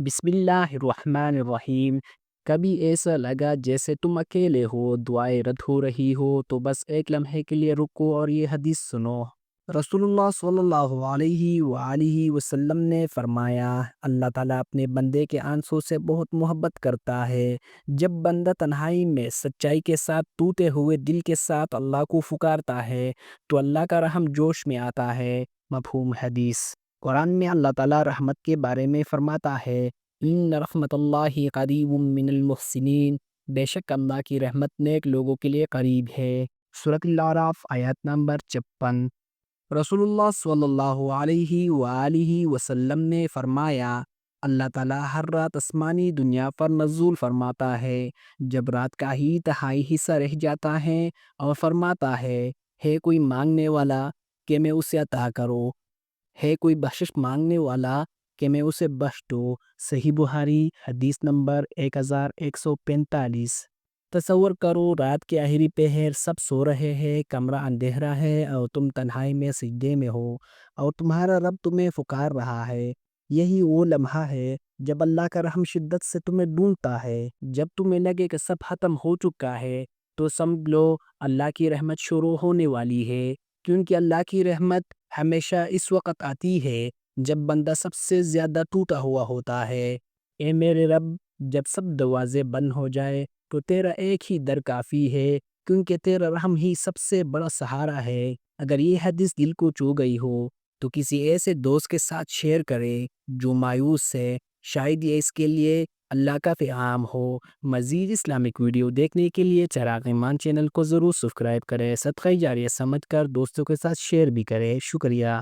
بسم اللہ الرحمن الرحیم۔ کبھی ایسا لگا جیسے تم اکیلے ہو، دعائیں رد ہو رہی ہو، تو بس ایک لمحے کے لیے رکو اور یہ حدیث سنو۔ رسول اللہ صلی اللہ علیہ وآلہ وسلم نے فرمایا، اللہ تعالیٰ اپنے بندے کے آنسوں سے بہت محبت کرتا ہے۔ جب بندہ تنہائی میں سچائی کے ساتھ ٹوٹے ہوئے دل کے ساتھ اللہ کو پکارتا ہے تو اللہ کا رحم جوش میں آتا ہے۔ مفہوم حدیث: قرآن میں اللہ تعالیٰ رحمت کے بارے میں فرماتا ہے، ان رحمت اللہ قریب من المحسنین، بے شک اللہ کی رحمت نیک لوگوں کے لیے قریب ہے۔ سورۃ الاعراف آیت نمبر 56۔ رسول اللہ صلی اللہ علیہ وآلہ وسلم نے فرمایا، اللہ تعالیٰ ہر رات آسمانی دنیا پر نزول فرماتا ہے جب رات کا ہی تہائی حصہ رہ جاتا ہے، اور فرماتا ہے کوئی مانگنے والا کہ میں اسے عطا کرو، ہے کوئی بخشش مانگنے والا کہ میں اسے بخش دوں۔ صحیح بخاری حدیث نمبر 1145۔ تصور کرو، رات کے آخری پہر، سب سو رہے ہیں، کمرہ اندھیرا ہے اور تم تنہائی میں سجدے میں ہو اور تمہارا رب تمہیں پکار رہا ہے۔ یہی وہ لمحہ ہے جب اللہ کا رحم شدت سے تمہیں ڈھونڈتا ہے۔ جب تمہیں لگے کہ سب ختم ہو چکا ہے تو سمجھ لو اللہ کی رحمت شروع ہونے والی ہے، کیونکہ اللہ کی رحمت ہمیشہ اس وقت آتی ہے جب بندہ سب سے زیادہ ٹوٹا ہوا ہوتا ہے۔ اے میرے رب، جب سب دروازے بند ہو جائے تو تیرا ایک ہی در کافی ہے، کیونکہ تیرا رحم ہی سب سے بڑا سہارا ہے۔ اگر یہ حدیث دل کو چھو گئی ہو تو کسی ایسے دوست کے ساتھ شیئر کرے جو مایوس ہے، شاید یہ اس کے لیے اللہ کا پیغام ہو۔ مزید اسلامک ویڈیو دیکھنے کے لیے چراغ ایمان چینل کو ضرور سبسکرائب کریں۔ صدقہ جاریہ سمجھ کر دوستوں کے ساتھ شیئر بھی کریں۔ شکریہ۔